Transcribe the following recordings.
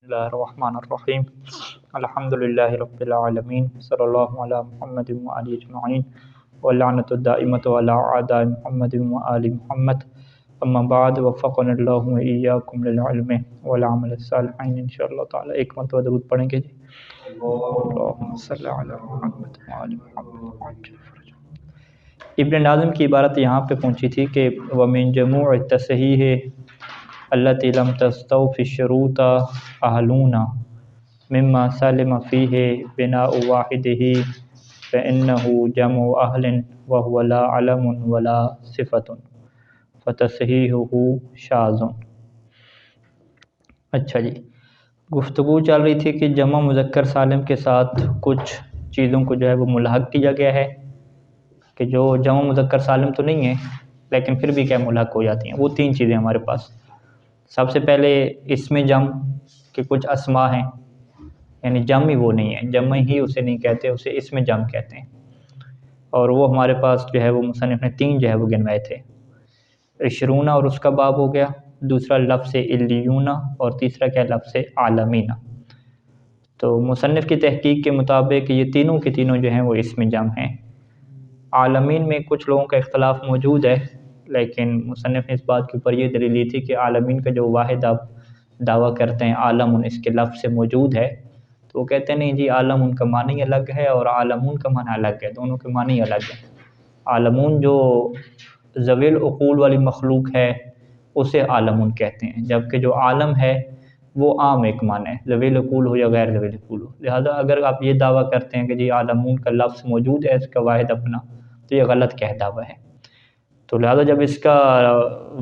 اللہ الرحمن الرحیم الحمدللہ رب العالمین صلی اللہ علی محمد وآلہ اجمعین واللعنۃ الدائمۃ علی اعداء محمد وآل محمد اما بعد وفقنا اللہ وإیاکم للعلم والعمل الصالح انشاءاللہ تعالی۔ ایک مرتبہ درود پڑھیں گے جی۔ اللہم صلی علی محمد وآل محمد۔ ابن ناظم کی عبارت یہاں پہ پہنچی تھی کہ وَمِن جموع التصحیح التي لم تستوفِ الشروط أهلنا مما سلم فيه بناء واحده فإنه جمع أهل وهو لا علم ولا صفة فتصحیحه شاذ۔ اچھا جی، گفتگو چل رہی تھی کہ جمع مذکر سالم کے ساتھ کچھ چیزوں کو جو ہے وہ ملحق کیا گیا ہے کہ جو جمع مذکر سالم تو نہیں ہے لیکن پھر بھی کیا ملحق ہو جاتی ہیں۔ وہ تین چیزیں ہمارے پاس۔ سب سے پہلے اسم جمع کے کچھ اسماء ہیں، یعنی جمع ہی وہ نہیں ہے، جمع ہی اسے نہیں کہتے، اسے اسم جمع کہتے ہیں، اور وہ ہمارے پاس جو ہے وہ مصنف نے تین جو ہے وہ گنوائے تھے۔ عشرون اور اس کا باب ہو گیا، دوسرا لفظ علیون اور تیسرا کیا لفظ عالمین۔ تو مصنف کی تحقیق کے مطابق یہ تینوں کے تینوں جو ہیں وہ اسم جمع ہیں۔ عالمین میں کچھ لوگوں کا اختلاف موجود ہے، لیکن مصنف نے اس بات کے اوپر یہ دلیل لی تھی کہ عالمین کا جو واحد آپ دعویٰ کرتے ہیں عالم اس کے لفظ سے موجود ہے، تو وہ کہتے ہیں نہیں جی، عالم ان کا معنی الگ ہے اور عالمون کا معنی الگ ہے، دونوں کے معنی الگ ہیں۔ عالمون جو ذوی العقول والی مخلوق ہے اسے عالمون کہتے ہیں، جبکہ جو عالم ہے وہ عام ایک معنی ہے، ذوی العقول ہو یا غیر ذوی العقول ہو۔ لہذا اگر آپ یہ دعویٰ کرتے ہیں کہ جی عالمون کا لفظ موجود ہے اس کا واحد اپنا، تو یہ غلط دعویٰ ہے۔ تو لہذا جب اس کا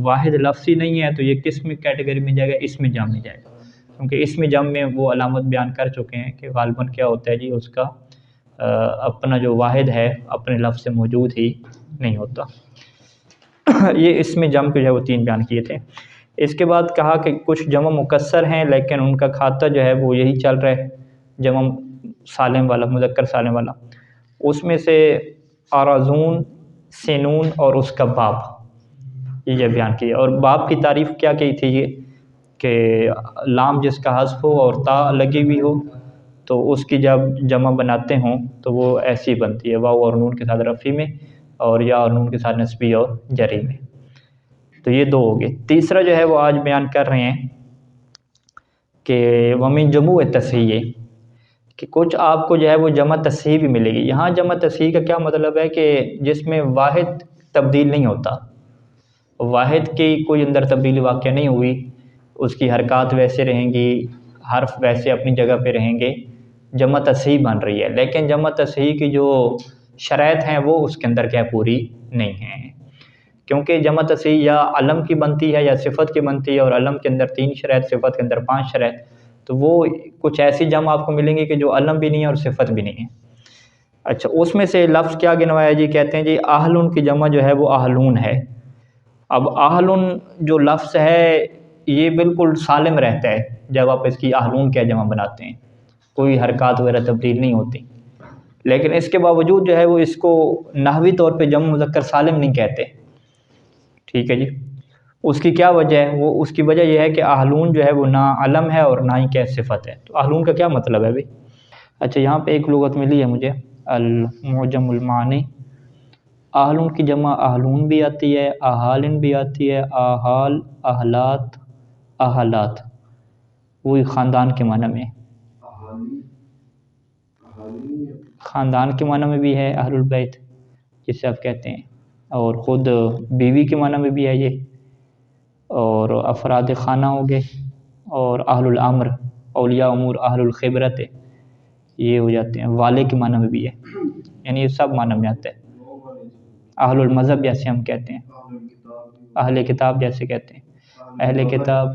واحد لفظ ہی نہیں ہے تو یہ کس میں کیٹیگری میں جائے گا؟ اسم جمع میں جائے گا، کیونکہ اسم جمع میں وہ علامت بیان کر چکے ہیں کہ غالباً کیا ہوتا ہے جی، اس کا اپنا جو واحد ہے اپنے لفظ سے موجود ہی نہیں ہوتا۔ یہ اسم جمع کے جو ہے وہ تین بیان کیے تھے۔ اس کے بعد کہا کہ کچھ جمع مکسر ہیں لیکن ان کا کھاتا جو ہے وہ یہی چل رہا ہے، جمع سالم والا، مذکر سالم والا۔ اس میں سے آرازون، سینون اور اس کا باب، یہ بیان کیا۔ اور باب کی تعریف کیا کی تھی یہ کہ لام جس کا حذف ہو اور تا لگی ہوئی ہو تو اس کی جب جمع بناتے ہوں تو وہ ایسی بنتی ہے، واو اور نون کے ساتھ رفعی میں اور یا اور نون کے ساتھ نسبی اور جری میں۔ تو یہ دو ہو گئے۔ تیسرا جو ہے وہ آج بیان کر رہے ہیں کہ ومن جموع تصحیح، کہ کچھ آپ کو جو ہے وہ جمع تصحیح بھی ملے گی۔ یہاں جمع تصحیح کا کیا مطلب ہے کہ جس میں واحد تبدیل نہیں ہوتا، واحد کی کوئی اندر تبدیلی واقع نہیں ہوئی، اس کی حرکات ویسے رہیں گی، حرف ویسے اپنی جگہ پہ رہیں گے، جمع تصحیح بن رہی ہے، لیکن جمع تصحیح کی جو شرائط ہیں وہ اس کے اندر کیا پوری نہیں ہیں، کیونکہ جمع تصحیح یا علم کی بنتی ہے یا صفت کی بنتی ہے، اور علم کے اندر 3 شرائط، صفت کے اندر 5 شرائط، تو وہ کچھ ایسی جمع آپ کو ملیں گی کہ جو علم بھی نہیں ہے اور صفت بھی نہیں ہے۔ اچھا، اس میں سے لفظ کیا گنوایا جی؟ کہتے ہیں جی اہلن کی جمع جو ہے وہ اہلون ہے۔ اب اہلن جو لفظ ہے یہ بالکل سالم رہتا ہے جب آپ اس کی اہلون کیا جمع بناتے ہیں، کوئی حرکات وغیرہ تبدیل نہیں ہوتی، لیکن اس کے باوجود جو ہے وہ اس کو نحوی طور پہ جمع مذکر سالم نہیں کہتے۔ ٹھیک ہے جی، اس کی کیا وجہ ہے؟ وہ اس کی وجہ یہ ہے کہ اہلون جو ہے وہ نہ علم ہے اور نہ ہی کیا صفت ہے۔ تو اہلون کا کیا مطلب ہے بھائی؟ اچھا، یہاں پہ ایک لغت ملی ہے مجھے، المعجم المعانی۔ اہلون کی جمع اہلون بھی آتی ہے، اہالن بھی آتی ہے، اہال، اہلات، اہلات، وہی خاندان کے معنی میں، خاندان کے معنی میں بھی ہے اہل البیت جسے آپ کہتے ہیں، اور خود بیوی کے معنی میں بھی ہے یہ، اور افراد خانہ ہو گئے، اور اہل الامر، اولیاء امور، اہل الخبرت یہ ہو جاتے ہیں، والے کے معنی میں بھی ہے، یعنی یہ سب معنی میں آتا ہے۔ اہل المذہب جیسے ہم کہتے ہیں، اہل کتاب جیسے کہتے ہیں، اہل کتاب،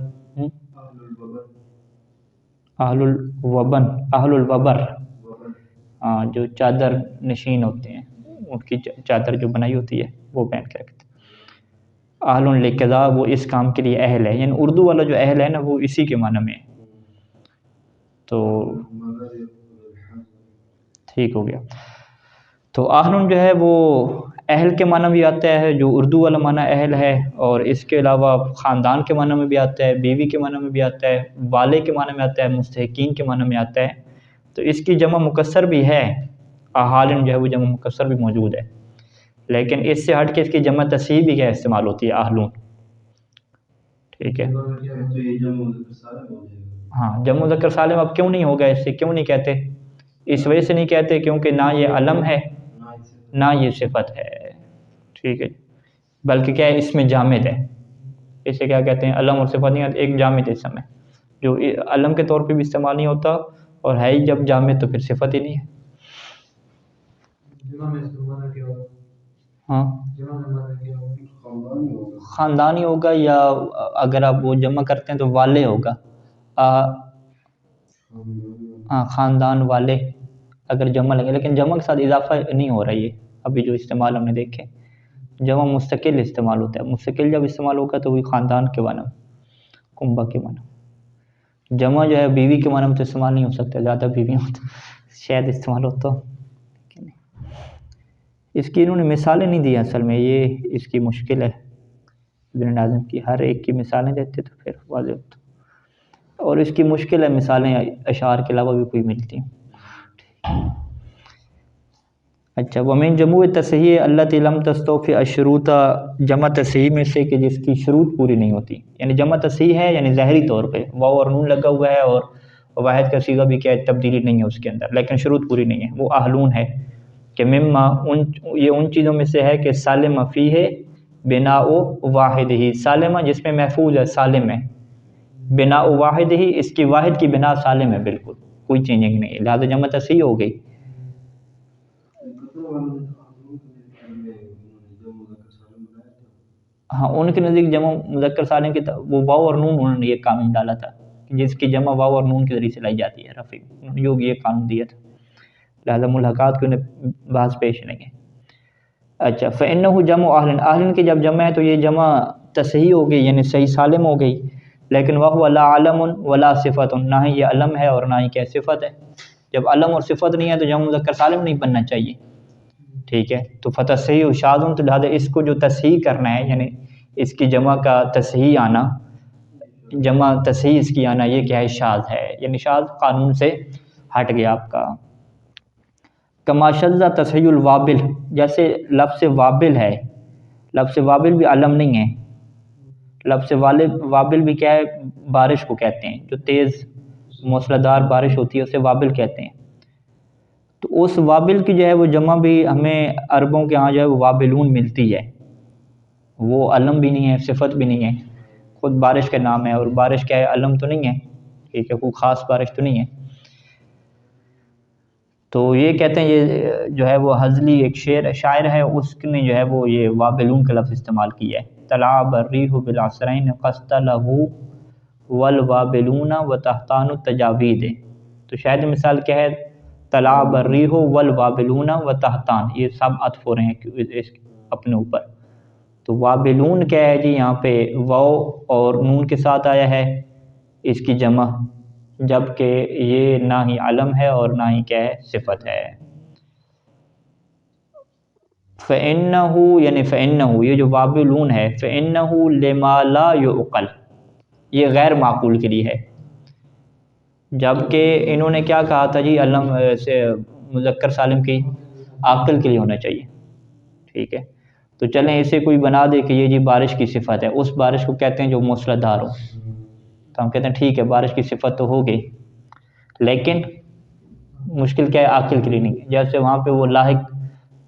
اہل الوبن، اہل الوبر، جو چادر نشین ہوتے ہیں، ان کی چادر جو بنائی ہوتی ہے وہ پہن کے رکھتے ہیں۔ اہل للقضاء، وہ اس کام کے لیے اہل ہے، یعنی اردو والا جو اہل ہے نا وہ اسی کے معنی میں ہے۔ تو ٹھیک ہو گیا۔ تو اہل جو ہے وہ اہل کے معنی بھی آتا ہے جو اردو والا معنی اہل ہے، اور اس کے علاوہ خاندان کے معنی میں بھی آتا ہے، بیوی کے معنی میں بھی آتا ہے، والے کے معنی میں آتا ہے، مستحقین کے معنی میں آتا ہے۔ تو اس کی جمع مکسر بھی ہے، احالن جو ہے وہ جمع مکسر بھی موجود ہے، لیکن اس سے ہٹ کے اس کی جمع تصحیح بھی کیا استعمال ہوتی ہے، اہلون۔ ٹھیک ہے، ہاں جمع مذکر سالم اب کیوں نہیں ہوگا، اس سے کیوں نہیں کہتے؟ اس وجہ سے نہیں کہتے کیونکہ نہ یہ علم ہے نہ یہ صفت ہے، ٹھیک ہے، بلکہ کیا ہے اس میں جامد ہے۔ اسے کیا کہتے ہیں، علم اور صفت نہیں، ایک جامد اسم ہے جو علم کے طور پہ بھی استعمال نہیں ہوتا، اور ہے ہی جب جامد تو پھر صفت ہی نہیں ہے۔ ہاں خاندانی ہوگا، یا اگر آپ وہ جمع کرتے ہیں تو والے ہوگا، ہاں خاندان والے اگر جمع لگے، لیکن جمع کے ساتھ اضافہ نہیں ہو رہا، یہ ابھی جو استعمال ہم نے دیکھے جمع مستقل استعمال ہوتا ہے، مستقل جب استعمال ہوگا تو وہی خاندان کے معنی کنبہ کے معنی۔ جمع جو ہے بیوی کے معنی میں تو استعمال نہیں ہو سکتا، زیادہ بیوی ہو تو شاید استعمال ہوتا ہو۔ اس کی انہوں نے مثالیں نہیں دی اصل میں، یہ اس کی مشکل ہے ابن ناظم کی، ہر ایک کی مثالیں دیتے تو پھر واضح ہوتا، اور اس کی مشکل ہے مثالیں اشعار کے علاوہ بھی کوئی ملتی ہیں۔ اچھا، ومن جموع تصحیح التی لم تستوفی الشروط، جمع تصحیح میں سے کہ جس کی شروط پوری نہیں ہوتی، یعنی جمع تصحیح ہے یعنی ظاہری طور پہ واو اور نون لگا ہوا ہے، اور واحد کا صیغہ بھی کیا ہے، تبدیلی نہیں ہے اس کے اندر، لیکن شروط پوری نہیں ہے، وہ اہلون ہے کہ مما یہ ان چیزوں میں سے ہے کہ سالم فیہ بناء واحد ہی، سالمہ جس میں محفوظ ہے، سالم ہے، بناء واحد ہی اس کی واحد کی بنا سالم ہے، بالکل کوئی چینجنگ نہیں ہے، لہٰذا جمع تصحیح ہو گئی۔ ہاں ان کے نزدیک جمع مذکر سالم کی وہ واو اور نون انہوں نے یہ قانون ڈالا تھا کہ جس کی جمع واو اور نون کے ذریعے سے لائی جاتی ہے رفع، انہوں نے یہ قانون دیا تھا، لہٰذا ملحقات کے انہیں بحث پیش نہیں ہے۔ اچھا، فإنہ جمع اہلن، اہلن کی جب جمع ہے تو یہ جمع تصحیح ہو گئی یعنی صحیح سالم ہو گئی، لیکن وہو لا علم ولا صفت، نہ ہی یہ علم ہے اور نہ ہی کیا صفت ہے۔ جب علم اور صفت نہیں ہے تو جمع مذکر سالم نہیں بننا چاہیے، ٹھیک ہے، تو فتصحیح و شاذ، تو لہٰذا اس کو جو تصحیح کرنا ہے یعنی اس کی جمع کا تصحیح آنا، جمع تصحیح اس کی آنا، یہ کیا ہے، شاذ ہے، یعنی شاذ قانون سے ہٹ گیا آپ کا۔ کما شذ تصحیح الوابل، جیسے لفظ وابل ہے، لفظ وابل بھی علم نہیں ہے، لفظ وابل بھی کیا ہے، بارش کو کہتے ہیں، جو تیز موسلادھار بارش ہوتی ہے اسے وابل کہتے ہیں۔ تو اس وابل کی جو ہے وہ جمع بھی ہمیں عربوں کے ہاں جو ہے وہ وابلون ملتی ہے، وہ علم بھی نہیں ہے، صفت بھی نہیں ہے، خود بارش کا نام ہے، اور بارش کیا ہے، علم تو نہیں ہے، ٹھیک ہے، کوئی خاص بارش تو نہیں ہے۔ تو یہ کہتے ہیں یہ جو ہے وہ ہزلی ایک شاعر ہے، اس نے جو ہے وہ یہ وابلون کا لفظ استعمال کیا ہے، تلعب الریح بالعصرین قصد لہو والوابلون وتحتان التجاوید، تو شاید مثال کیا ہے، تلعب الریح والوابلون وتحتان، یہ سب عطف ہو رہے ہیں اپنے اوپر، تو وابلون کیا ہے جی، یہاں پہ واو اور نون کے ساتھ آیا ہے اس کی جمع، جبکہ یہ نہ ہی علم ہے اور نہ ہی کیا ہے، صفت ہے۔ فَإِنَّهُ یعنی فَإِنَّهُ یہ جو وابلون ہے، فَإِنَّهُ لِمَا لَا يُعْقَلْ، یہ غیر معقول کے لیے ہے، جبکہ انہوں نے کیا کہا تھا جی، علم سے مذکر سالم کی عاقل کے لیے ہونا چاہیے، ٹھیک ہے، تو چلیں اسے کوئی بنا دے کہ یہ جی بارش کی صفت ہے، اس بارش کو کہتے ہیں جو موسلادھار ہو، تو ہم کہتے ہیں ٹھیک ہے بارش کی صفت تو ہو گئی، لیکن مشکل کیا ہے، عاقل کے لیے نہیں ہے، جیسے وہاں پہ وہ لاحق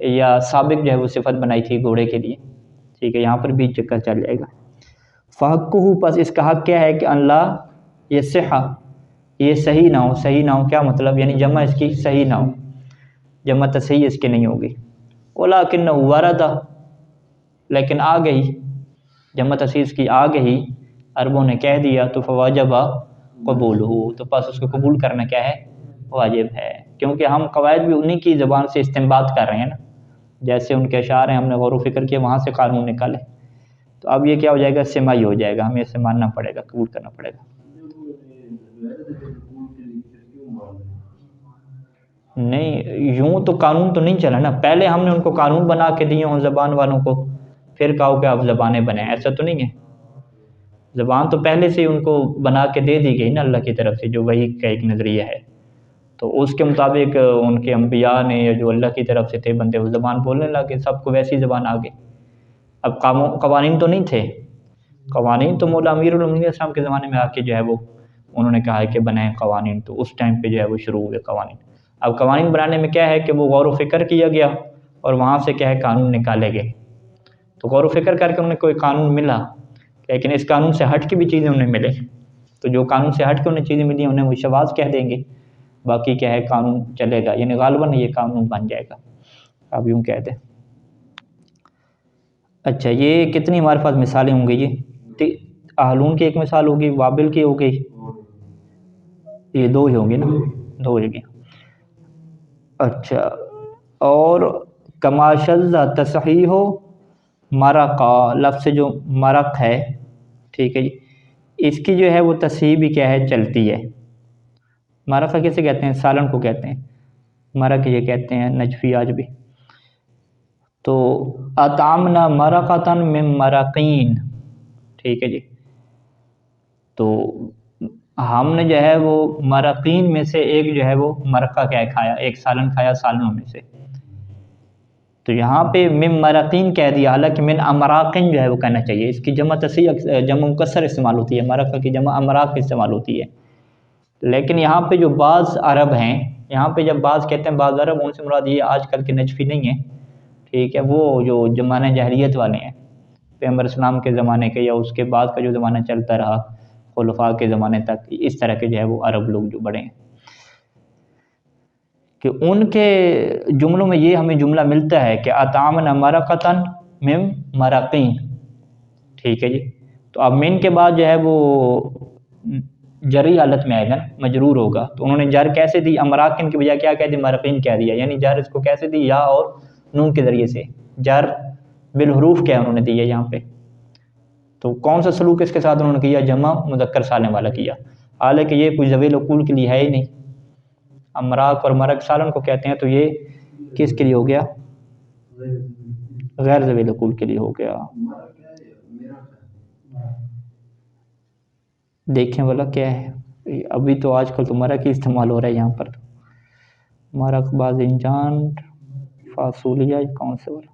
یا سابق جو ہے وہ صفت بنائی تھی گھوڑے کے لیے، ٹھیک ہے، یہاں پر بھی چکر چل جائے گا۔ فحقہ، پس اس کا حق کیا ہے کہ اللہ یہ صحہ، یہ صحیح نہ ہو، صحیح نہ ہو کیا مطلب، یعنی جمع اس کی صحیح نہ ہو، جمع تصحیح اس کی نہیں ہوگی، ولیکنہ ورد، لیکن آ گئی، جمع تصحیح اس کی آ گئی، عربوں نے کہہ دیا، تو فواجب قبول ہو، تو پس اس کو قبول کرنا کیا ہے، واجب ہے، کیونکہ ہم قواعد بھی انہی کی زبان سے استنباط کر رہے ہیں نا، جیسے ان کے اشعار ہیں، ہم نے غور و فکر کیا، وہاں سے قانون نکالے، تو اب یہ کیا ہو جائے گا، سماعی ہو جائے گا، ہمیں اسے ماننا پڑے گا، قبول کرنا پڑے گا۔ نہیں، یوں تو قانون تو نہیں چلا نا، پہلے ہم نے ان کو قانون بنا کے دیے ہوں زبان والوں کو، پھر کہو کہ آپ زبانیں بنائیں، ایسا تو نہیں ہے۔ زبان تو پہلے سے ان کو بنا کے دے دی گئی نا اللہ کی طرف سے، جو وحی کا ایک نظریہ ہے، تو اس کے مطابق ان کے انبیاء نے یا جو اللہ کی طرف سے تھے بندے وہ زبان بولنے لگے، سب کو ویسی زبان آ گئی۔ اب قوانین تو نہیں تھے، قوانین تو مولا امیر المومنین السلام کے زمانے میں آ کے جو ہے وہ انہوں نے کہا ہے کہ بنائیں قوانین، تو اس ٹائم پہ جو ہے وہ شروع ہوئے قوانین۔ اب قوانین بنانے میں کیا ہے کہ وہ غور و فکر کیا گیا اور وہاں سے کیا ہے قانون نکالے گئے، تو غور و فکر کر کے انہیں کوئی قانون ملا، لیکن اس قانون سے ہٹ کے بھی چیزیں انہیں ملے، تو جو قانون سے ہٹ کے انہیں چیزیں ملی انہیں وہ شواذ کہہ دیں گے، باقی کیا ہے قانون چلے گا، یعنی غالباً یہ قانون بن جائے گا، آپ یوں کہہ دیں۔ اچھا، یہ کتنی ہمارے پاس مثالیں ہوں گی؟ یہ ہارون کی ایک مثال ہوگی، وابل کی ہوگی، یہ دو ہی ہوں گی نا، دو ہوگی۔ اچھا، اور کما شذ تصحیح مرقا، لفظ جو مرق ہے، ٹھیک ہے جی، اس کی جو ہے وہ تصحیح بھی کیا ہے چلتی ہے۔ مرقہ کیسے کہتے ہیں؟ سالن کو کہتے ہیں، مرق یہ کہتے ہیں نجفی آج بھی۔ تو اطعمنا مرقۃ من مرقین، ٹھیک ہے جی، تو ہم نے جو ہے وہ مرقین میں سے ایک جو ہے وہ مرقہ کیا کھایا، ایک سالن کھایا سالنوں میں سے، تو یہاں پہ من مرقین کہہ دیا، حالانکہ من امراقن جو ہے وہ کہنا چاہیے، اس کی جمع تصحیح جمع مکسر استعمال ہوتی ہے، مرقہ کی جمع امراق استعمال ہوتی ہے، لیکن یہاں پہ جو بعض عرب ہیں، یہاں پہ جب بعض کہتے ہیں بعض عرب، ان سے مراد یہ آج کل کے نجفی نہیں ہیں، ٹھیک ہے، وہ جو زمانہ جاہلیت والے ہیں، پیغمبر اسلام کے زمانے کے یا اس کے بعد کا جو زمانہ چلتا رہا خلفاء کے زمانے تک، اس طرح کے جو ہے وہ عرب لوگ جو بڑے ہیں، کہ ان کے جملوں میں یہ ہمیں جملہ ملتا ہے کہ اطعمنا مرقۃ من مرقین، ٹھیک ہے جی، تو اب من کے بعد جو ہے وہ جری حالت میں آئے گا نا، مجرور ہوگا، تو انہوں نے جر کیسے دی؟ امراقن کی بجائے کیا کہہ دی؟ مرقین کہہ دیا، یعنی جر اس کو کیسے دی؟ یا اور نون کے ذریعے سے، جر بالحروف کیا انہوں نے دی ہے یہاں پہ، تو کون سا سلوک اس کے ساتھ انہوں نے کیا؟ جمع مذکر سالم والا کیا، حالانکہ یہ کوئی ذوی العقول کے لیے ہے ہی نہیں، امراق اور مرق سالن کو کہتے ہیں، تو یہ کس کے لیے ہو گیا؟ غیر ذوی العقول کے لیے ہو گیا۔ دیکھیں والا کیا ہے، ابھی تو آج کل تو مرق ہی استعمال ہو رہا ہے یہاں پر، مرق باذنجان فاصولیہ کون سے والا؟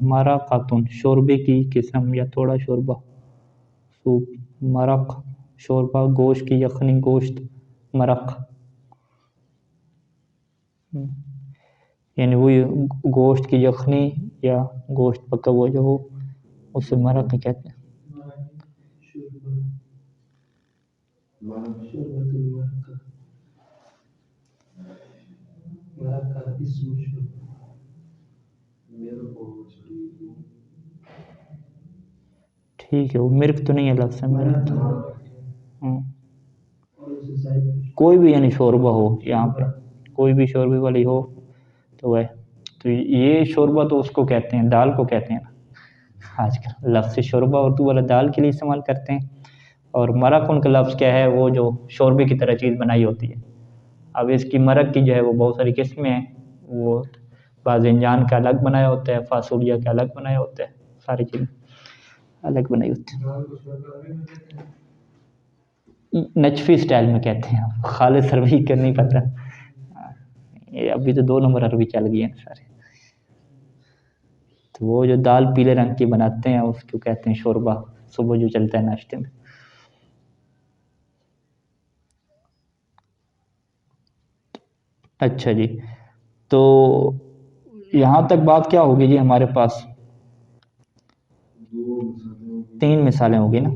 مرقۃ شوربے کی قسم یا تھوڑا شوربہ، سوپ، مرق شوربہ، گوشت کی یخنی، گوشت، مرق یعنی وہی گوشت کی یخنی یا گوشت پکا ہوا جو ہو اسے مرق کہتے ہیں۔ ٹھیک ہے، وہ مرق تو نہیں ہے لفظ ہے مرق، کوئی بھی یعنی شوربہ ہو، یہاں پہ کوئی بھی شوربے والی ہو تو وہ، تو یہ شوربہ تو اس کو کہتے ہیں، دال کو کہتے ہیں نا، آج کل لفظ شوربہ اردو والا دال کے لیے استعمال کرتے ہیں، اور مرق ان کا لفظ کیا ہے؟ وہ جو شوربے کی طرح چیز بنائی ہوتی ہے۔ اب اس کی مرق کی جو ہے وہ بہت ساری قسمیں ہیں، وہ باذنجان کا الگ بنایا ہوتا ہے، فاصولیہ کا الگ بنایا ہوتا ہے، ساری چیزیں الگ بنائی ہوتی ہیں، نجفی سٹائل میں کہتے ہیں، خالص عربی کا نہیں پتہ، یہ ابھی تو 2 نمبر عربی چل گئی ہیں سارے، تو وہ جو دال پیلے رنگ کی بناتے ہیں اس کو کہتے ہیں شوربہ، صبح جو چلتا ہے ناشتے میں۔ اچھا جی، تو یہاں تک بات کیا ہوگی جی؟ ہمارے پاس 3 مثالیں ہوگی نا،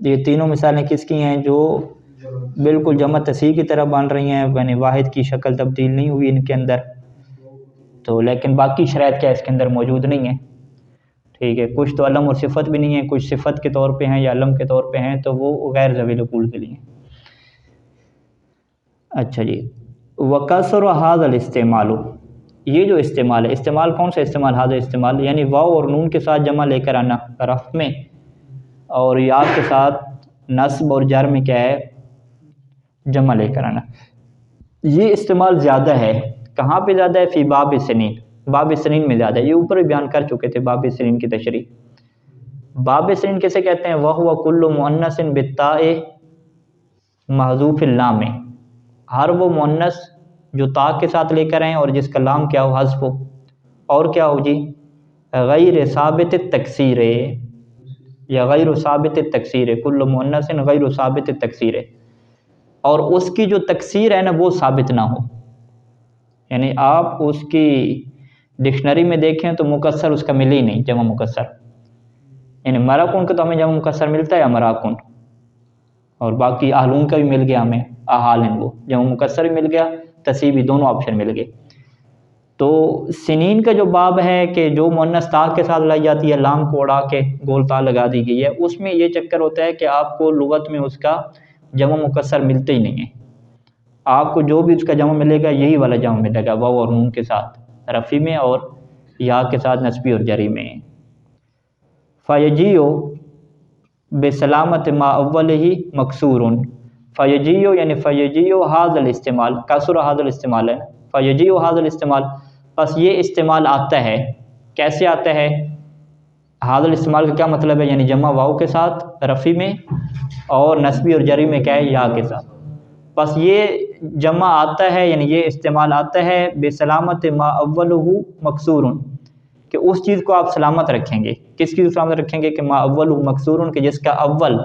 یہ تینوں مثالیں کس کی ہیں؟ جو بالکل جمع تصحیح کی طرح بن رہی ہیں، یعنی واحد کی شکل تبدیل نہیں ہوئی ان کے اندر، تو لیکن باقی شرائط کیا اس کے اندر موجود نہیں ہیں، ٹھیک ہے. کچھ تو علم اور صفت بھی نہیں ہیں، کچھ صفت کے طور پہ ہیں یا علم کے طور پہ ہیں، تو وہ غیر ذوی العقول کے لیے ہیں. اچھا جی، وکسر ھذا الاستعمال، یہ جو استعمال ہے، استعمال کون سا استعمال؟ ھذا استعمال یعنی واو اور نون کے ساتھ جمع لے کر آنا رفع میں، اور یا کے ساتھ نصب اور جر میں کیا ہے؟ جمع لے کر آنا. یہ استعمال زیادہ ہے، کہاں پہ زیادہ ہے؟ فی باب سنین، باب سنین میں زیادہ ہے. یہ اوپر بھی بیان کر چکے تھے باب سنین کی تشریح. باب سنین کیسے کہتے ہیں؟ وَهُوَ كُلُّ مُؤَنَّثٍ بِالتَّاءِ محذوف اللام، ہر وہ مؤنث جو تا کے ساتھ لے کر آئیں اور جس کا لام کیا ہو؟ حذف ہو. اور کیا ہو جی؟ غیر ثابت التکسیر، یا غیر ثابت التکسیر، کل مؤنث غیر ثابت التکسیر، اور اس کی جو تکسیر ہے نا وہ ثابت نہ ہو. یعنی آپ اس کی ڈکشنری میں دیکھیں تو مکسر اس کا ملے ہی نہیں، جمع مکسر. یعنی مراکن کا تو ہمیں جمع مکسر ملتا ہے امراکن، اور باقی اہلون کا بھی مل گیا ہمیں، احالن، وہ جمع مکسر بھی مل گیا، تصحیح بھی، دونوں آپشن مل گئے. تو سنین کا جو باب ہے کہ جو مؤنث تا کے ساتھ لائی جاتی ہے، لام کو اڑا کے گول تا لگا دی گئی ہے، اس میں یہ چکر ہوتا ہے کہ آپ کو لغت میں اس کا جمع مکسر ملتے ہی نہیں ہے. آپ کو جو بھی اس کا جمع ملے گا یہی والا جمع ملے گا، واو اور نون کے ساتھ رفع میں اور یا کے ساتھ نصبی اور جری میں. فیجیو بسلامت ما اولہ مکسور، فیجیو یعنی فیجیو ھذا الاستعمال، کسر ھذا الاستعمال ہے، فیجیو ھذا الاستعمال، بس یہ استعمال آتا ہے. کیسے آتا ہے؟ ھذا الاستعمال کا کیا مطلب ہے؟ یعنی جمع واو کے ساتھ رفع میں اور نصبی اور جری میں کیا ہے؟ یا کے ساتھ. بس یہ جمع آتا ہے، یعنی یہ استعمال آتا ہے بسلامت ما اولہ مکسور، کہ اس چیز کو آپ سلامت رکھیں گے. کس چیز کو سلامت رکھیں گے؟ کہ ما اولہ مکسور، کہ جس کا اول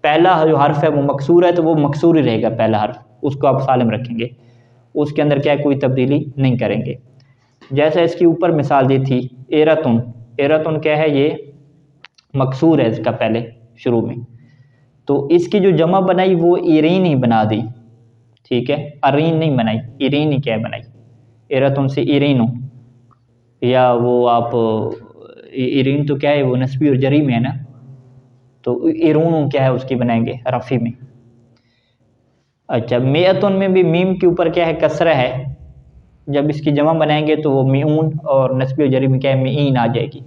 پہلا جو حرف ہے وہ مکسور ہے، تو وہ مکسور ہی رہے گا پہلا حرف، اس کو آپ سالم رکھیں گے، اس کے اندر کیا ہے؟ کوئی تبدیلی نہیں کریں گے. جیسا اس کی اوپر مثال دی تھی، ایرتن، ایرتن کیا ہے؟ یہ مکسور ہے اس کا پہلے شروع میں، تو اس کی جو جمع بنائی وہ ایرین ہی بنا دی، ٹھیک ہے، ارین نہیں بنائی، ایرین ہی کیا بنائی، ایرتن سے ایرین ہو، یا وہ آپ ایرین تو کیا ہے؟ وہ نصبی اور جری میں ہے نا، تو ایرون کیا ہے؟ اس کی بنائیں گے رفع میں. اچھا، میعتن میں بھی میم کے اوپر کیا ہے؟ کسرہ ہے، جب اس کی جمع بنائیں گے تو وہ میعون، اور نصبی و جری میں کیا ہے؟ معین آ جائے گی.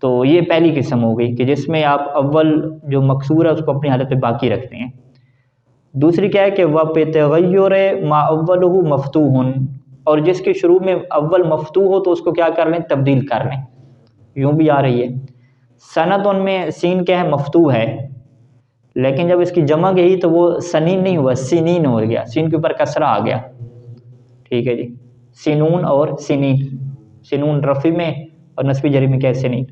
تو یہ پہلی قسم ہو گئی کہ جس میں آپ اول جو مکسور ہے اس کو اپنی حالت پہ باقی رکھتے ہیں. دوسری کیا ہے کہ وَبِتَغَيُّرِ مَا أَوَّلُهُ مَفْتُوحٌ، اور جس کے شروع میں اول مفتوح ہو تو اس کو کیا کر لیں؟ تبدیل کر لیں. یوں بھی آ رہی ہے. سنتن میں سین کیا ہے؟ مفتوح ہے، لیکن جب اس کی جمع گئی تو وہ سنین نہیں ہوا، سنین ہو گیا، سین کے اوپر کسرہ آ گیا، ٹھیک ہے جی. سنون اور سنین، سنون رفع میں اور نصبی جری میں کیا ہے؟ سنین.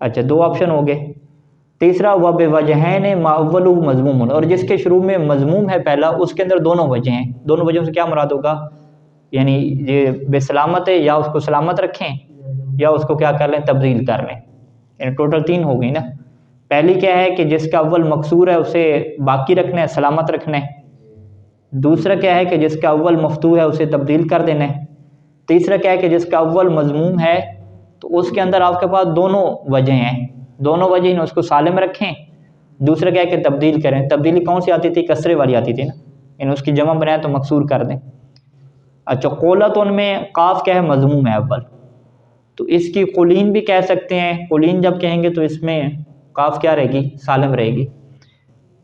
اچھا، دو آپشن ہو گئے. تیسرا وَبِوَجْہَيْنِ مَا أَوَّلُهُ مَضْمُومٌ، اور جس کے شروع میں مضموم ہے پہلا، اس کے اندر دونوں وجہ ہیں. دونوں وجہوں سے کیا مراد ہوگا؟ یعنی یہ بے سلامت ہے، یا اس کو سلامت رکھیں یا اس کو کیا کر لیں؟ تبدیل کر لیں. یعنی ٹوٹل تین ہو گئی نا. پہلی کیا ہے کہ جس کا اول مکسور ہے اسے باقی رکھنا ہے، سلامت رکھنا ہے. دوسرا کیا ہے کہ جس کا اول مفتوح ہے اسے تبدیل کر دینا ہے. تیسرا کیا ہے کہ جس کا اول مضموم ہے تو اس کے اندر آپ کے پاس دونوں وجہ ہیں، دونوں وجہ ہیں، اس کو سالم رکھیں. دوسرا کیا ہے کہ تبدیل کریں. تبدیلی کون سی آتی تھی؟ کسرے والی آتی تھی نا، یعنی اس کی جمع بنائیں تو مکسور کر دیں. اچھا، قولتن میں قاف کیا ہے؟ مضموم ہے اول، تو اس کی قلین بھی کہہ سکتے ہیں. قلین جب کہیں گے تو اس میں قاف کیا رہے گی؟ سالم رہے گی.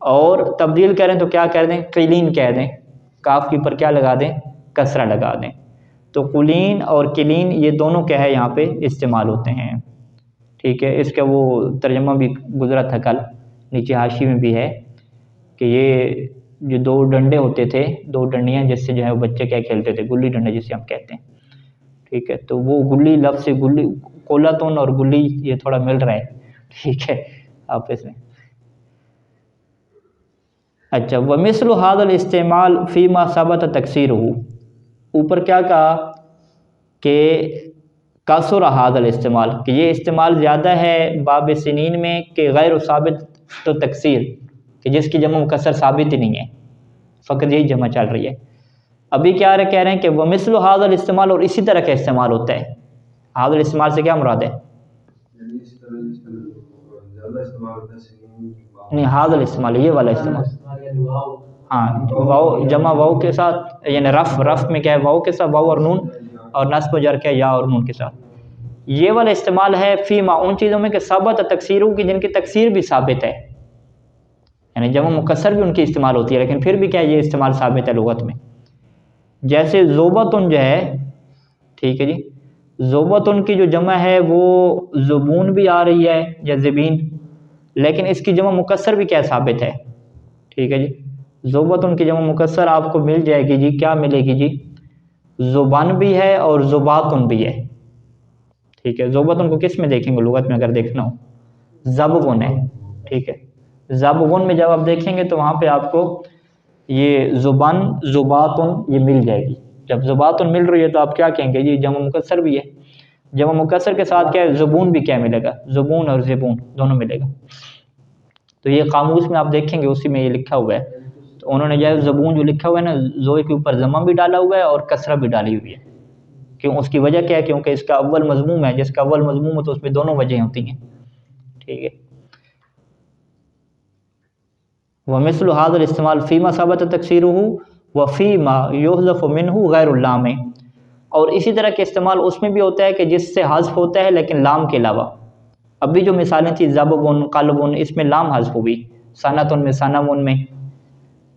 اور تبدیل کریں تو کیا کر دیں؟ قلین کہہ دیں، قاف کے اوپر کیا لگا دیں؟ کسرہ لگا دیں. تو قلین اور قلین یہ دونوں کیا ہے؟ یہاں پہ استعمال ہوتے ہیں، ٹھیک ہے. اس کا وہ ترجمہ بھی گزرا تھا کل، نیچے حاشی میں بھی ہے کہ یہ جو دو ڈنڈے ہوتے تھے، دو ڈنڈیاں جس سے جو ہے وہ بچے کیا کھیلتے تھے؟ گلی ڈنڈے جسے ہم کہتے ہیں، ٹھیک ہے. تو وہ گلی لفظ سے گلی، قولتن اور گلی یہ تھوڑا مل رہا ہے، ٹھیک ہے آپس میں. اچھا، وَمِثْلُ هَذَا الْاِسْتِعْمَالُ فِي مَا ثَبَتَ تَكْسِيرُهُ، اوپر کیا کہا کہ کسر ھذا الاستعمال، کہ یہ استعمال زیادہ ہے باب سنین میں کہ غیر ثابت تو تکسیر، کہ جس کی جمع مکسر ثابت ہی نہیں ہے، فقط یہی جمع چل رہی ہے۔ ابھی کیا کہہ رہے ہیں کہ وہ مثل هذا الاستعمال، اور اسی طرح کا استعمال ہوتا ہے۔ هذا الاستعمال سے کیا مراد ہے؟ نہیں، هذا الاستعمال یہ والا استعمال، ہاں واو جمع واو کے ساتھ، یعنی رف میں کیا ہے واو کے ساتھ، واو اور نون، اور نصب و جر کیا ہے یا اور نون کے ساتھ۔ یہ والا استعمال ہے فیما ان چیزوں میں کہ ثابت تکسیروں کی جن کی تکسیر بھی ثابت ہے، یعنی جمع مکسر بھی ان کی استعمال ہوتی ہے لیکن پھر بھی کیا یہ استعمال ثابت ہے لغت میں۔ جیسے زوبتن جو ہے، ٹھیک ہے جی، زوبتن کی جو جمع ہے وہ زبون بھی آ رہی ہے یا زبین، لیکن اس کی جمع مکسر بھی کیا ثابت ہے، ٹھیک ہے جی۔ زوبتن کی جمع مکسر آپ کو مل جائے گی جی، کیا ملے گی جی؟ زبان بھی ہے اور زباتن بھی ہے، ٹھیک ہے۔ زوبتن کو کس میں دیکھیں گے لغت میں اگر دیکھنا ہو؟ زبغن ہے، ٹھیک ہے۔ زبغن میں جب آپ دیکھیں گے تو وہاں پہ آپ کو یہ زبان زباتن یہ مل جائے گی۔ جب زباتن مل رہی ہے تو آپ کیا کہیں گے جی؟ جمع مکسر بھی ہے، جمع مکسر کے ساتھ کیا ہے؟ زبون بھی کیا ملے گا؟ زبون اور زبون دونوں ملے گا۔ تو یہ قاموس میں آپ دیکھیں گے اسی میں یہ لکھا ہوا ہے، تو انہوں نے جو ہے زبون جو لکھا ہوا ہے نا، زوئے کے اوپر ضمہ بھی ڈالا ہوا ہے اور کسرہ بھی ڈالی ہوئی ہے۔ کیوں؟ اس کی وجہ کیا ہے؟ کیونکہ اس کا اول مضموم ہے، جس کا اول مضموم ہے تو اس میں دونوں وجہیں ہوتی ہیں، ٹھیک ہے۔ ومثل هذا الاستعمال فيما ثبت تکسیرہ وفيما يحذف منه غیر اللام، اور اسی طرح کے استعمال اس میں بھی ہوتا ہے کہ جس سے حذف ہوتا ہے لیکن لام کے علاوہ۔ ابھی جو مثالیں تھیں ضبغن، قلبن، اس میں لام حذف ہوئی، سنتن میں سنون میں،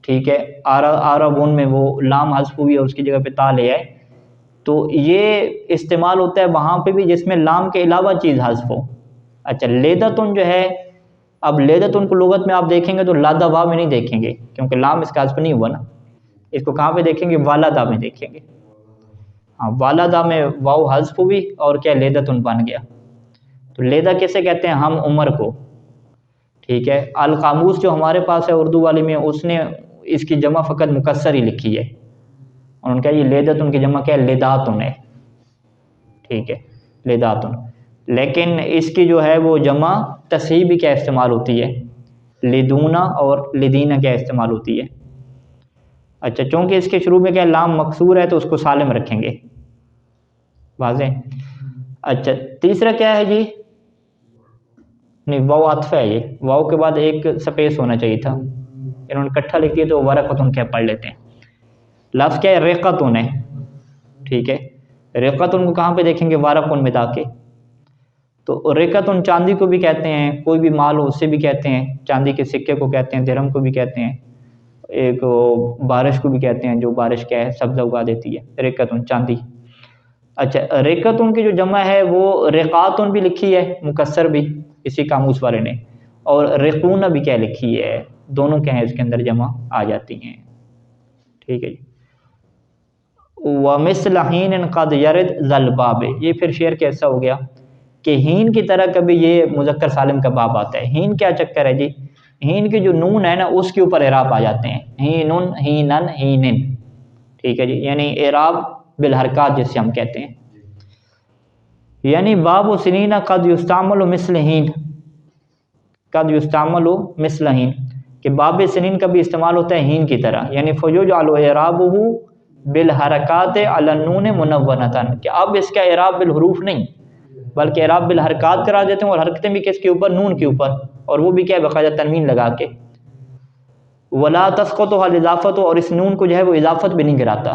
ٹھیک ہے، عربن میں وہ لام حذف ہوئی اور اس کی جگہ پہ تا لے آئے۔ تو یہ استعمال ہوتا ہے وہاں پہ بھی جس میں لام کے علاوہ چیز حذف ہو۔ اچھا، لیدتن جو ہے، اب لیدتن کو لغت میں آپ دیکھیں گے تو لادا وا میں نہیں دیکھیں گے کیونکہ لام اس کا حذف نہیں ہوا نا، اس کو کہاں پہ دیکھیں گے؟ والدا میں دیکھیں گے۔ ہاں، والدا میں واو حذف ہوئی اور کیا لیدتن بن گیا۔ تو لیدا کیسے کہتے ہیں؟ ہم عمر کو، ٹھیک ہے۔ القاموس جو ہمارے پاس ہے اردو والی میں، اس نے اس کی جمع فقط مکسر ہی لکھی ہے، اور ان کا یہ لیدتن کی جمع کیا ہے؟ لیداتن ہے، ٹھیک ہے، لیداتن۔ لیکن اس کی جو ہے وہ جمع تصحیح بھی کیا استعمال ہوتی ہے؟ لدونا اور لدینہ کیا استعمال ہوتی ہے۔ اچھا، چونکہ اس کے شروع میں کیا لام مکسور ہے تو اس کو سالم رکھیں گے، واضح۔ اچھا، تیسرا کیا ہے جی؟ نہیں، واو عطف ہے، یہ واو کے بعد ایک سپیس ہونا چاہیے تھا، انہوں نے کٹھا لکھ دیا تو ورقتن کیا پڑھ لیتے ہیں۔ لفظ کیا ہے؟ ریقتن ہے، ٹھیک ہے۔ ریقتن کو کہاں پہ دیکھیں گے؟ ورقن میں جا کے۔ تو ریقتن چاندی کو بھی کہتے ہیں، کوئی بھی مال ہو اسے بھی کہتے ہیں، چاندی کے سکے کو کہتے ہیں، درہم کو بھی کہتے ہیں، ایک بارش کو بھی کہتے ہیں جو بارش کیا ہے؟ سبزہ اگا دیتی ہے، ریقتن چاندی۔ اچھا، ریقتن کی جو جمع ہے وہ ریقاتن بھی لکھی ہے مکسر بھی اسی قاموس والے نے، اور ریقون بھی کیا لکھی ہے، دونوں کیا ہیں اس کے اندر جمع آ جاتی ہیں، ٹھیک ہے جی۔ وَمِثْلَ حِينٍ قَدْ يَرِدْ ذَا الْبَابِ، یہ پھر شعر کیسا ہو گیا کہ ہین کی طرح کبھی یہ مذکر سالم کا باب آتا ہے۔ ہین کیا چکر ہے جی؟ ہین کی جو نون ہے نا اس کے اوپر اعراب آ جاتے ہیں، ہینن، ہینن، ہینن، ٹھیک ہے جی، یعنی اعراب بالحرکات جسے ہم کہتے ہیں۔ یعنی باب سنین قد یستعمل مثل ہین، قد یستعمل مثل ہین، کہ باب سنین کا بھی استعمال ہوتا ہے ہین کی طرح، یعنی فیجعل اعرابہ بالحرکات علی النون منونۃ، کہ اب اس کا اعراب بالحروف نہیں بلکہ اعراب بالحرکات کرا دیتے ہیں، اور حرکتیں بھی کس کے اوپر؟ نون کے اوپر، اور وہ بھی کیا باقاعدہ تنوین لگا کے۔ ولا تسقط الاضافۃ، اور اس نون کو جو ہے وہ اضافت بھی نہیں گراتا،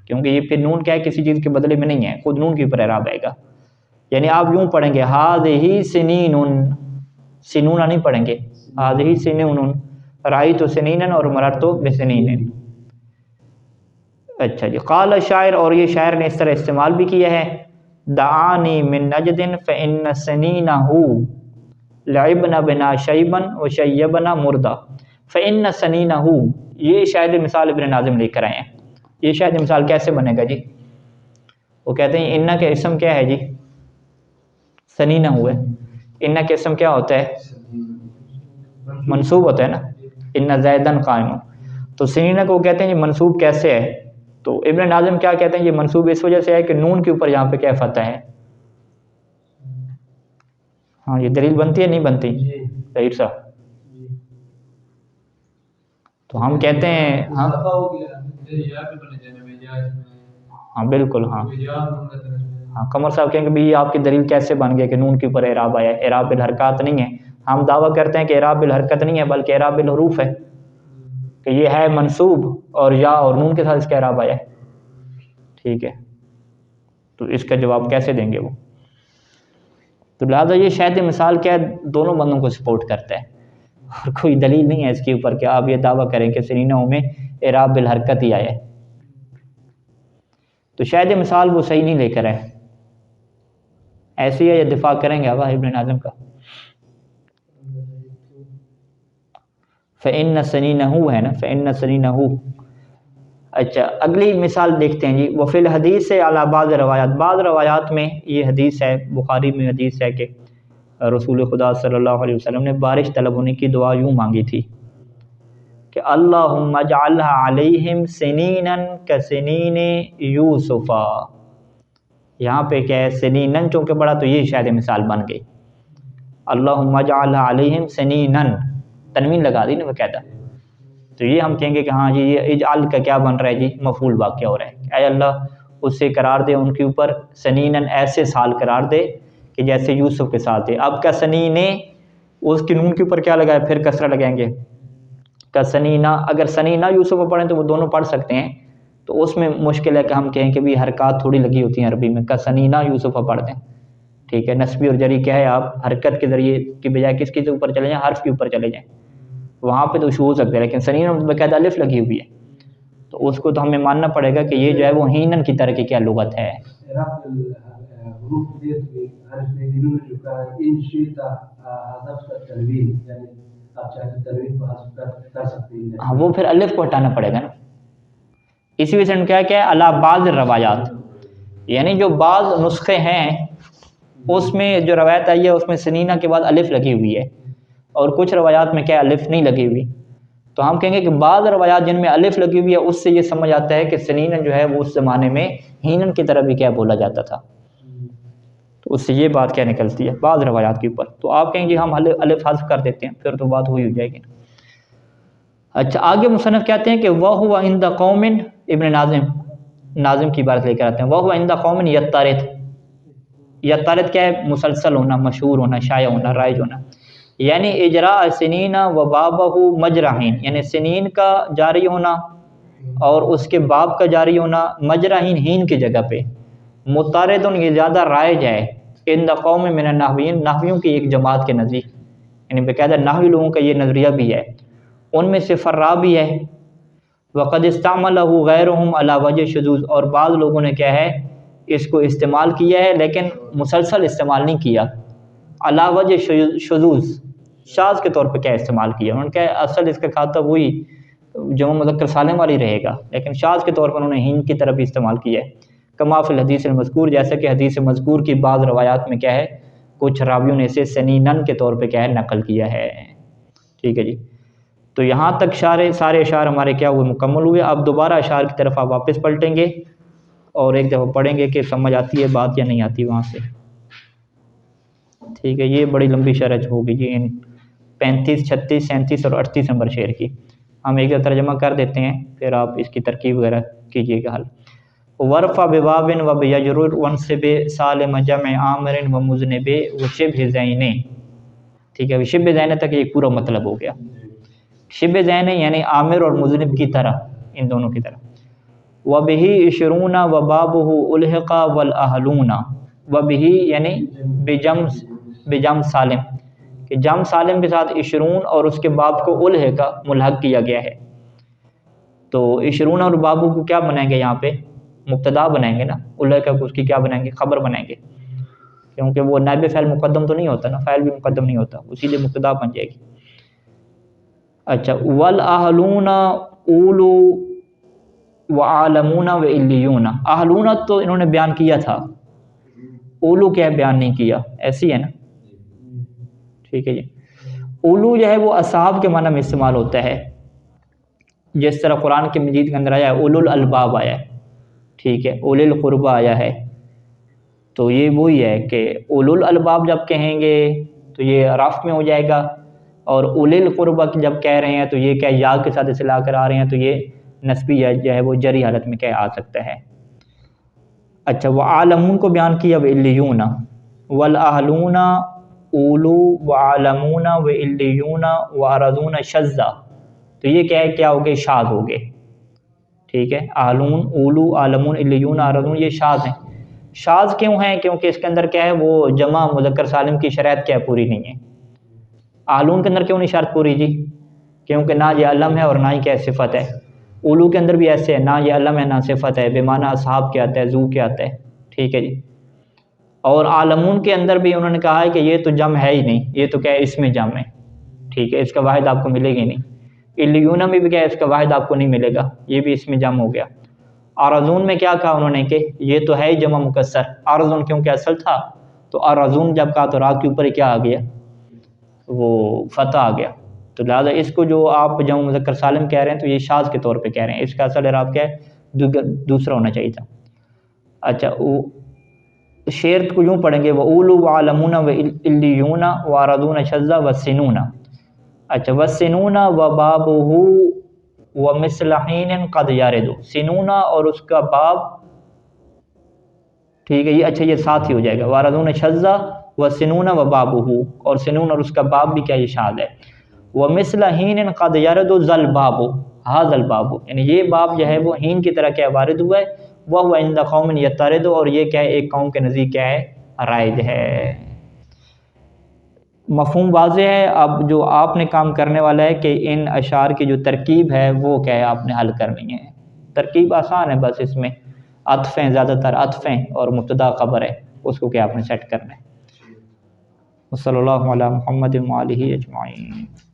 کیونکہ یہ پھر نون کیا ہے؟ کسی چیز کے بدلے میں نہیں ہے، خود نون کے اوپر اعراب آئے گا۔ یعنی آپ یوں پڑھیں گے ہذہ سنین، سنون نہیں پڑھیں گے، ہذہ سنین، رأیت سنینا اور مررت بسنین۔ اچھا جی، قال شاعر، اور یہ شاعر نے اس طرح استعمال بھی کیا ہے، دعانی من نجد فإن سنینہ لعبنا بنا شیبا وشیبنا مردا فإن سنینہ، یہ شاید مثال ابن ناظم لے کر آئے ہیں۔ یہ شاید مثال کیسے بنے گا جی؟ وہ کہتے ہیں انہ کے اسم کیا ہے جی؟ سنینہ ہوئے، انہ کے اسم کیا ہوتا ہے؟ منصوب ہوتا ہے نا، انہ زیدن قائم، تو سنینہ کو کہتے ہیں یہ منصوب کیسے ہے؟ تو ابن ناظم کیا کہتے ہیں؟ یہ منصوب اس وجہ سے ہے کہ نون کے اوپر یہاں پہ کیا فتح ہے۔ ہاں، یہ دلیل بنتی ہے نہیں بنتی؟ ظہیر صاحب تو ہم کہتے ہیں ہاں ہاں بالکل ہاں ہاں قمر صاحب کہیں کہ بھی آپ کی دلیل کیسے بن گیا کہ نون کے اوپر اعراب آیا ہے؟ اعراب بالحرکات نہیں ہے. ہم دعویٰ کرتے ہیں کہ اعراب بالحرکت نہیں ہے بلکہ اعراب بالحروف ہے، کہ یہ ہے منصوب اور یا اور نون کے ساتھ اس کا اعراب آیا ہے. ٹھیک ہے، تو اس کا جواب کیسے دیں گے وہ؟ تو لہٰذا یہ شاید مثال کیا ہے، دونوں بندوں کو سپورٹ کرتا ہے اور کوئی دلیل نہیں ہے اس کے اوپر کہ آپ یہ دعویٰ کریں کہ سنینوں میں اعراب بالحرکت ہی آیا ہے. تو شاید مثال وہ صحیح نہیں لے کر ہے، ایسی ہے یا دفاع کریں گے ابا ابن ناظم کا؟ فَإِنَّ سَنِينَهُ ہے نا، فَإِنَّ سَنِينَهُ. اچھا اگلی مثال دیکھتے ہیں جی. وفی الحدیث سے علی بعض روایات، بعض روایات میں یہ حدیث ہے، بخاری میں حدیث ہے کہ رسول خدا صلی اللہ علیہ وسلم نے بارش طلب ہونے کی دعا یوں مانگی تھی کہ اللہم اجعلها علیہم سنینا کسنین یوسفا. یہاں پہ کیا ہے، سنینن چونکہ بڑا تو یہ شاید مثال بن گئی. اللہم اجعلها علیہم سنینا، تنوین لگا دی نا باقاعدہ. تو یہ ہم کہیں گے کہ ہاں جی یہ اجعل کا کیا بن رہا ہے جی، مفعول واقع ہو رہا ہے. اے اللہ اس سے قرار دے ان کے اوپر سنینن، ایسے سال قرار دے کہ جیسے یوسف کے ساتھ تھے. اب کا سنینے اس کی نون کے اوپر کیا لگایا، پھر کسرہ لگائیں گے. کا سنینا، اگر سنینا یوسف کو پڑھیں تو وہ دونوں پڑھ سکتے ہیں، تو اس میں مشکل ہے کہ ہم کہیں کہ بھی حرکات تھوڑی لگی ہوتی ہیں عربی میں. کا سنینا یوسف کو پڑھ دیں. ٹھیک ہے، نسبی اور جری کیا ہے، آپ حرکت کے ذریعے کی بجائے کس کے اوپر چلے جائیں، حرف کے اوپر چلے جائیں، وہاں پہ تو شو ہو سکتے ہیں. لیکن سنینا میں باقاعدہ الف لگی ہوئی ہے، تو اس کو تو ہمیں ماننا پڑے گا کہ یہ جو ہے وہ ہینن کی طرح کی کیا لغت ہے. ہاں وہ پھر الف کو ہٹانا پڑے گا نا. اسی وجہ سے کیا ہے علی بعض روایات، یعنی جو بعض نسخے ہیں اس میں جو روایت آئی ہے اس میں سنینہ کے بعد الف لگی ہوئی ہے، اور کچھ روایات میں کیا الف نہیں لگی ہوئی. تو ہم کہیں گے کہ بعض روایات جن میں الف لگی ہوئی ہے اس سے یہ سمجھ آتا ہے کہ سنینہ جو ہے وہ اس زمانے میں ہینن کی طرح بھی کیا بولا جاتا تھا. تو اس سے یہ بات کیا نکلتی ہے بعض روایات کے اوپر. تو آپ کہیں گے ہم الف حذف کر دیتے ہیں، پھر تو بات ہوئی ہو جائے گی. اچھا آگے مصنف کہتے ہیں کہ وَهُوَ عِنْدَ قَوْمٍ، ابن ناظم کی بات لے کر آتے ہیں. وَهُوَ عِنْدَ قَوْمٍ یَتَّرِث. یَتَّرِث کیا ہے، مسلسل ہونا، مشہور ہونا، شائع ہونا، رائج ہونا. یعنی اجراء سنین و بابہ مجرحین، یعنی سنین کا جاری ہونا اور اس کے باب کا جاری ہونا مجرحین، ہین کی جگہ پہ. متردن، یہ زیادہ رائج ہے. عند قوم من النحویین، نحویوں کی ایک جماعت کے نزدیک، یعنی باقاعدہ نحوی لوگوں کا یہ نظریہ بھی ہے. ان میں سے فرا بھی ہے. وقد استعملہ غیرہم علی وجہ شذوذ، اور بعض لوگوں نے کیا ہے اس کو استعمال کیا ہے لیکن مسلسل استعمال نہیں کیا. علی وجہ شذوذ، شاذ کے طور پہ کیا استعمال کیا. انہوں نے کہا اصل اس کا کھاتا وہی جمع مذکر سالم والی رہے گا، لیکن شاذ کے طور پر انہوں نے ہین کی طرف بھی استعمال کیا ہے. کما فی الحدیث المذکور، جیسا کہ حدیث مذکور کی بعض روایات میں کیا ہے کچھ راویوں نے اسے سنینن کے طور پہ کیا ہے نقل کیا ہے. ٹھیک ہے جی. تو یہاں تک سارے اشعار ہمارے کیا ہوئے، مکمل ہوئے. اب دوبارہ اشعار کی طرف آپ واپس پلٹیں گے اور ایک دفعہ پڑھیں گے کہ سمجھ آتی ہے بات یا نہیں آتی وہاں سے. ٹھیک ہے، یہ بڑی لمبی شرح ہوگی جی ان 35، 36، 37 اور 38 نمبر شعر کی. ہم ایک دفعہ ترجمہ کر دیتے ہیں، پھر آپ اس کی ترکیب وغیرہ کیجیے گا حل. ورفع بباب و بیجرر ونصب سالم جمع عامر و مذنب و شبہ زین. ٹھیک ہے، شبہ زین تک ایک پورا مطلب ہو گیا. شبہ زین یعنی عامر اور مذنب کی طرح، ان دونوں کی طرح. وبہ عشرون و بابہ الحق والاہلون. وبہ یعنی بجم سالم، کہ جم سالم کے ساتھ عشرون اور اس کے باب کو الحق ملحق کیا گیا ہے. تو عشرون اور بابو کو کیا بنائیں گے یہاں پہ، مبتدا بنائیں گے نا. الحق کو اس کی کیا بنائیں گے، خبر بنائیں گے، کیونکہ وہ نائب فعل مقدم تو نہیں ہوتا نا، فاعل بھی مقدم نہیں ہوتا، اسی لیے مبتدا بن جائے گی. اچھا والاہلون اولو وعالمون وعلیون. اہلون تو انہوں نے بیان کیا تھا، اولو کیا بیان نہیں کیا، ایسی ہے نا. ٹھیک ہے جی. اولو جو ہے وہ اصحاب کے معنی میں استعمال ہوتا ہے، جس طرح قرآن کے مجید کے اندر آیا ہے اولو الالباب آیا ہے. ٹھیک ہے، اولی القربہ آیا ہے. تو یہ وہی ہے کہ اولو الالباب جب کہیں گے تو یہ رفع میں ہو جائے گا، اور اولی القربہ جب کہہ رہے ہیں تو یہ کیا یا کے ساتھ اسے لا کر آ رہے ہیں تو یہ نسبی جو ہے وہ جری حالت میں کیا آ سکتا ہے۔ اچھا وعالمون کو بیان کیا وعلیون، والاہلون اولو وعالمون وعلیون وارضون شذا، تو یہ کیا ہے، کیا ہو گئے، شاذ ہو گئے، ٹھیک ہے۔ اہلون اولو عالمون علیون ارضون یہ شاذ ہیں۔ شاذ کیوں ہیں؟ کیونکہ اس کے اندر کیا ہے، وہ جمع مذکر سالم کی شرائط کیا پوری نہیں ہے۔ اہلون کے اندر کیوں نہیں شرط پوری جی؟ کیونکہ نہ یہ علم ہے اور نہ ہی کیا صفت ہے۔ اولو کے اندر بھی ایسے ہے، نہ یہ علم ہے نہ صفت ہے، بے معنی اصحاب کے آتا ہے، ذو کے آتا ہے، ٹھیک ہے جی۔ اور عالمون کے اندر بھی انہوں نے کہا ہے کہ یہ تو جمع ہے ہی نہیں، یہ تو کیا ہے، اس میں جمع ہے، ٹھیک ہے، اس کا واحد آپ کو ملے گی نہیں۔ الیون میں بھی کیا ہے، اس کا واحد آپ کو نہیں ملے گا، یہ بھی اس میں جمع ہو گیا۔ ارضون میں کیا کہا انہوں نے کہ یہ تو ہے ہی جمع مکسر، ارضون کیونکہ اصل تھا تو ارضون جب کہا تو را کے اوپر کیا آ گیا، وہ فتح آ گیا، تو لہٰذا اس کو جو آپ جمع مذکر سالم کہہ رہے ہیں تو یہ شاذ کے طور پہ کہہ رہے ہیں، اس کا اصل اعراب کیا ہے، دوسرا ہونا چاہیے تھا۔ اچھا شعر کو یوں پڑھیں گے، وَأُولُوا وَعَلَمُونَ وَإِلِّيُّونَ وَأَرَضُونَ شَذَّ وَالسِّنُونَ، اچھا وَالسِّنُونَ وَبَابُهُ وَمِثْلَ حِينٍ قَدْ يَرِدُ، سنون اور اس کا باب، ٹھیک ہے، یہ اچھا یہ ساتھ ہی ہو جائے گا، وَأَرَضُونَ شَذَّ وَالسِّنُونَ وَبَابُهُ، اور سنون اور اس کا باب بھی کیا یہ شاذ ہے۔ وَمِثْلَ حِينٍ قَدْ يَرِدُ ذَا الْبَابُ هَذَا الْبَابُ، یعنی یہ باب جو ہے وہ ہین کی طرح کیا وارد ہوا ہے، وَهُوَ عِنْدَ قَوْمٍ يَتَّرِدُ، اور یہ کیا ہے، ایک قوم کے نزدیک کیا ہے، رائج ہے۔ مفہوم واضح ہے۔ اب جو آپ نے کام کرنے والا ہے کہ ان اشعار کی جو ترکیب ہے وہ کیا ہے، آپ نے حل کرنی ہے۔ ترکیب آسان ہے، بس اس میں عطفیں، زیادہ تر عطفیں اور مبتدا خبر ہے، اس کو کیا آپ نے سیٹ کرنا ہے۔ وصلی اللہ علی محمد وآلہ اجمعین۔